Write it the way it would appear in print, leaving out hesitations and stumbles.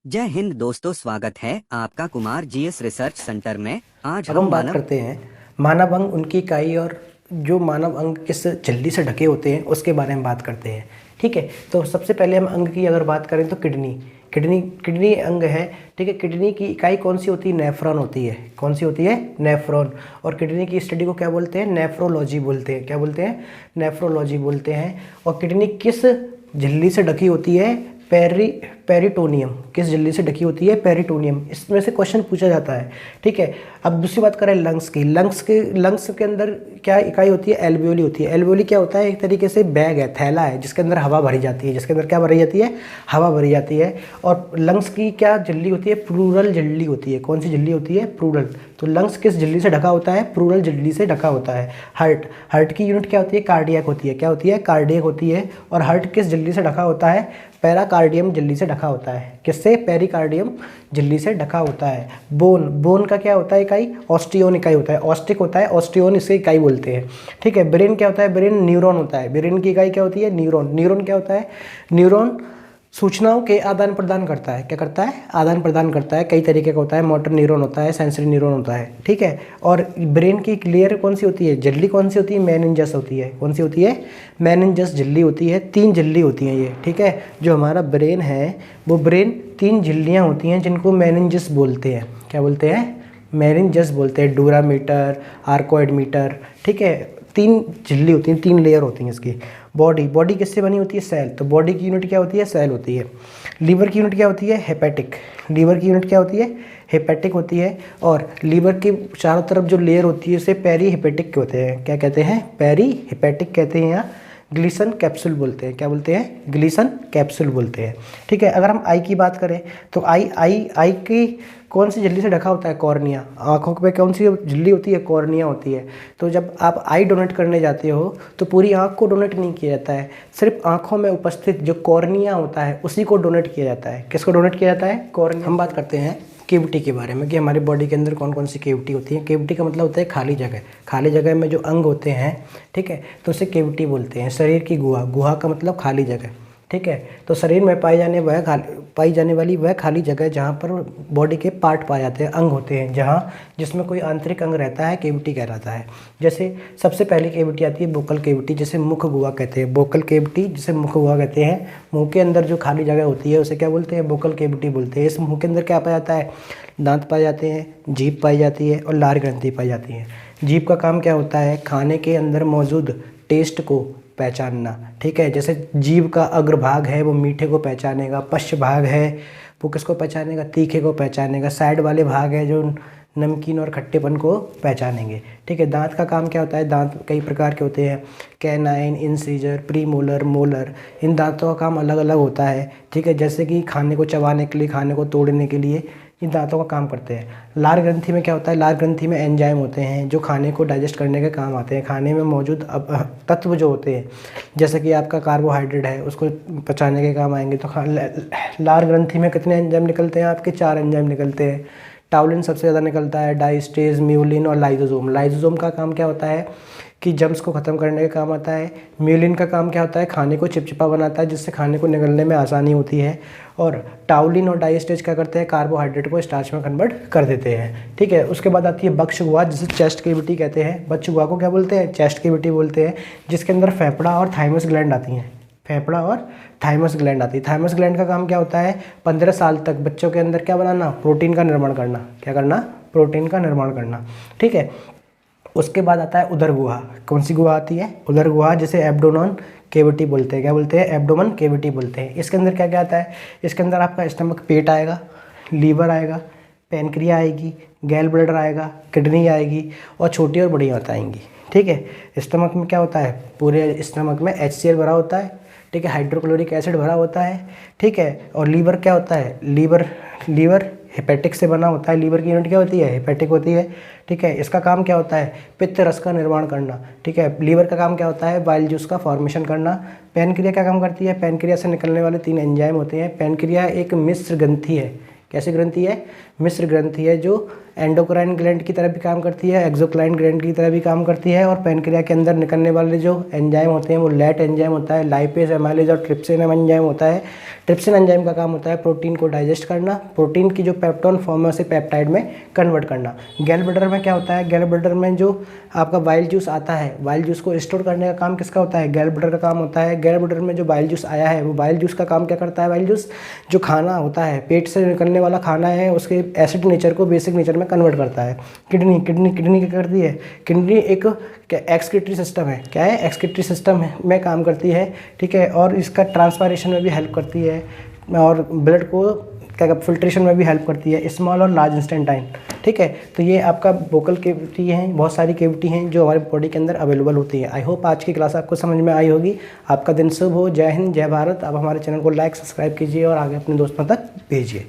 जय हिंद दोस्तों, स्वागत है आपका कुमार जीएस रिसर्च सेंटर में। आज अब हम हम बात मानव करते हैं मानव अंग, उनकी इकाई और जो मानव अंग किस झिल्ली से ढके होते हैं उसके बारे में बात करते हैं। ठीक है, तो सबसे पहले हम अंग की अगर बात करें तो किडनी किडनी किडनी अंग है। ठीक है, किडनी की इकाई कौन सी होती है? नेफ्रॉन होती है। कौन सी होती है? नेफ्रॉन। और किडनी की स्टडी को क्या बोलते हैं? नेफ्रोलॉजी बोलते हैं। क्या बोलते हैं? नेफ्रोलॉजी बोलते हैं। और किडनी किस झिल्ली से ढकी होती है? पेरिटोनियम। किस झिल्ली से ढकी होती है? पेरिटोनियम। इसमें से क्वेश्चन पूछा जाता है। ठीक है, अब दूसरी बात करें लंग्स की। लंग्स के अंदर क्या इकाई होती है? एल्वियोली होती है। एल्वियोली क्या होता है? एक तरीके से बैग है, थैला है, जिसके अंदर हवा भरी जाती है। जिसके अंदर क्या भरी जाती है? हवा भरी जाती है। और लंग्स की क्या झिल्ली होती है? प्लूरल झिल्ली होती है। कौन सी झिल्ली होती है? प्लूरल। तो लंग्स किस झिल्ली से ढका होता है? प्लूरल झिल्ली से ढका होता है। हार्ट की यूनिट क्या होती है? कार्डियक होती है। क्या होती है? कार्डियक होती है। और हार्ट किस झिल्ली से ढका होता है? पैराकार्डियम झिल्ली से ढका होता है। किससे? पेरिकार्डियम झिल्ली से ढका होता है। बोन का क्या होता है इकाई? ऑस्टियोन इकाई होता है। ऑस्टिक होता है, ऑस्टियोन इसे इकाई बोलते हैं। ठीक है, ब्रेन क्या होता है? ब्रेन न्यूरॉन होता है। ब्रेन की इकाई क्या होती है? न्यूरॉन। न्यूरॉन क्या होता है? न्यूरॉन सूचनाओं के आदान प्रदान करता है। क्या करता है? आदान प्रदान करता है। कई तरीके का होता है, मोटर न्यूरॉन होता है, सेंसरी न्यूरॉन होता है। ठीक है, और ब्रेन की लेयर कौन सी होती है? झिल्ली कौन सी होती है? मेनिंजस होती है। कौन सी होती है? मेनिंजस झिल्ली होती है। 3 झिल्ली होती हैं ये। ठीक है, जो हमारा ब्रेन है वो ब्रेन 3 झिल्लियाँ होती हैं जिनको मेनिंजस बोलते हैं। क्या बोलते हैं? मेनिंजस बोलते हैं। डूरामीटर, आर्कोइड मीटर। ठीक है, 3 झिल्ली होती हैं, 3 लेयर होती हैं इसकी। बॉडी किससे बनी होती है? सेल। तो बॉडी की यूनिट क्या होती है? सेल होती है। लीवर की यूनिट क्या होती है? हेपेटिक। लीवर की यूनिट क्या होती है? हेपेटिक होती है। और लीवर के चारों तरफ जो लेयर होती है उसे पेरी हेपेटिक होते हैं। क्या कहते हैं? पेरी हेपेटिक कहते हैं, या ग्लीसन कैप्सूल बोलते हैं। क्या बोलते हैं? ग्लीसन कैप्सूल बोलते हैं। ठीक है, अगर हम आई की बात करें तो आई की कौन सी झिल्ली से ढका होता है? कॉर्निया। आंखों पे कौन सी झिल्ली होती है? कॉर्निया होती है। तो जब आप आई डोनेट करने जाते हो तो पूरी आंख को डोनेट नहीं किया जाता है, सिर्फ आंखों में उपस्थित जो कॉर्निया होता है उसी को डोनेट किया जाता है। किसको डोनेट किया जाता है? कॉर्निया। हम बात करते हैं केविटी के बारे में कि हमारी बॉडी के अंदर कौन कौन सी केविटी होती है। केविटी का मतलब होता है खाली जगह। खाली जगह में जो अंग होते हैं, ठीक है, तो उसे केविटी बोलते हैं। शरीर की गुहा। गुहा का मतलब खाली जगह। ठीक है, तो शरीर में पाई जाने वाली वह खाली जगह जहाँ पर बॉडी के पार्ट पाए जाते हैं, अंग होते हैं, जहाँ जिसमें कोई आंतरिक अंग रहता है, केविटी कहलाता है। जैसे सबसे पहली केविटी आती है बोकल केविटी, जिसे मुख गुहा कहते हैं। बोकल केविटी जिसे मुख गुहा कहते हैं। मुंह के अंदर जो खाली जगह होती है उसे क्या बोलते हैं? बोकल केविटी बोलते हैं। इस मुंह के अंदर क्या पाया जाता है? दांत पाए जाते हैं, जीभ पाई जाती है और लार ग्रंथि पाई जाती है। जीभ का काम क्या होता है? खाने के अंदर मौजूद टेस्ट को पहचानना। ठीक है, जैसे जीभ का अग्रभाग है वो मीठे को पहचानेगा, पश्च भाग है वो किसको पहचानेगा? तीखे को पहचानेगा। साइड वाले भाग है जो नमकीन और खट्टेपन को पहचानेंगे। ठीक है, दांत का काम क्या होता है? दांत कई प्रकार के होते हैं, कैनाइन, इंसीजर, प्रीमोलर, मोलर। इन दांतों का काम अलग अलग होता है। ठीक है, जैसे कि खाने को चबाने के लिए, खाने को तोड़ने के लिए इन दांतों का काम करते हैं। लार ग्रंथि में क्या होता है? लार ग्रंथि में एंजाइम होते हैं जो खाने को डाइजेस्ट करने के काम आते हैं। खाने में मौजूद तत्व जो होते हैं, जैसे कि आपका कार्बोहाइड्रेट है, उसको पचाने के काम आएंगे। तो लार ग्रंथि में कितने एंजाइम निकलते हैं? आपके 4 एंजाइम निकलते हैं। टाउलिन सबसे ज़्यादा निकलता है, डाइस्टेज, म्यूलिन और लाइसोसोम। लाइसोसोम का काम क्या होता है? कि जम्स को ख़त्म करने का काम आता है। म्यूलिन का काम क्या होता है? खाने को चिपचिपा बनाता है, जिससे खाने को निगलने में आसानी होती है। और टाउलिन और डाइस्टेज क्या करते हैं? कार्बोहाइड्रेट को स्टार्च में कन्वर्ट कर देते हैं। ठीक है, उसके बाद आती है बक्ष गुहा, जिसे चेस्ट केविटी कहते हैं। बक्ष गुहा को क्या बोलते हैं? चेस्ट केविटी बोलते हैं, जिसके अंदर फेफड़ा और थाइमस ग्लैंड आती हैं। फेफड़ा और थाइमस ग्लैंड आती है। थाइमस ग्लैंड का काम क्या होता है? 15 साल तक बच्चों के अंदर क्या बनाना? प्रोटीन का निर्माण करना। क्या करना? प्रोटीन का निर्माण करना। ठीक है, उसके बाद आता है उदर गुहा। कौन सी गुहा आती है? उदर गुहा, जिसे एब्डोमेन केविटी बोलते हैं। क्या बोलते हैं? एब्डोमेन केविटी बोलते हैं। इसके अंदर क्या क्या आता है? इसके अंदर आपका स्टमक, पेट आएगा, लीवर आएगा, पैनक्रिया आएगी, गैल ब्लैडर आएगा, किडनी आएगी और छोटी और बड़ी आंत आएंगी। ठीक है, स्टमक में क्या होता है? पूरे स्टमक में HCl भरा होता है। ठीक है, हाइड्रोक्लोरिक एसिड भरा होता है। ठीक है, और लीवर क्या होता है? लीवर हेपेटिक से बना होता है। लीवर की यूनिट क्या होती है? हेपेटिक होती है। ठीक है, इसका काम क्या होता है? पित्त रस का निर्माण करना। ठीक है, लीवर का काम क्या होता है? बाइल जूस का फॉर्मेशन करना। पैनक्रिया क्या काम करती है? पैनक्रिया से निकलने वाले 3 एंजाइम होते हैं। पैनक्रिया एक मिश्र ग्रंथि है। कैसी ग्रंथि है? मिश्र ग्रंथि है, जो एंडोक्राइन ग्लैंड की तरह भी काम करती है, एक्सोक्राइन ग्लैंड की तरह भी काम करती है। और पैनक्रिया के अंदर निकलने वाले जो एंजाइम होते हैं वो लैट एंजाइम होता है, लाइपेज, एमाइलेज और ट्रिप्सिन एंजाइम होता है। ट्रिप्सिन एंजाइम का काम होता है प्रोटीन को डाइजेस्ट करना, प्रोटीन की जो पेप्टोन फॉर्म है उसे पेप्टाइड में कन्वर्ट करना। गैल ब्लैडर में क्या होता है, गैल ब्लैडर में जो आपका बाइल जूस आता है, बाइल जूस को स्टोर करने का काम किसका होता है, गैल ब्लैडर का काम होता है। गैल ब्लैडर में जो बाइल जूस आया है वो बाइल जूस का काम क्या करता है, बाइल जूस जो खाना होता है, पेट से निकलने वाला खाना है, उसके एसिड नेचर को बेसिक नेचर में कन्वर्ट करता है। किडनी क्या करती है, किडनी एक एक्सक्रीटरी सिस्टम है, क्या है, एक्सक्रीटरी सिस्टम में काम करती है, ठीक है। और इसका ट्रांसपायरेशन में भी हेल्प करती है और ब्लड को क्या फिल्ट्रेशन में भी हेल्प करती है, स्मॉल और लार्ज इंस्टेंटाइन, ठीक है। तो ये आपका वोकल केविटी हैं, बहुत सारी केविटी हैं जो हमारे बॉडी के अंदर अवेलेबल होती है। आई होप आज की क्लास आपको समझ में आई होगी। आपका दिन शुभ हो। जय हिंद, जय भारत। आप हमारे चैनल को लाइक, सब्सक्राइब कीजिए और आगे अपने दोस्तों तक भेजिए।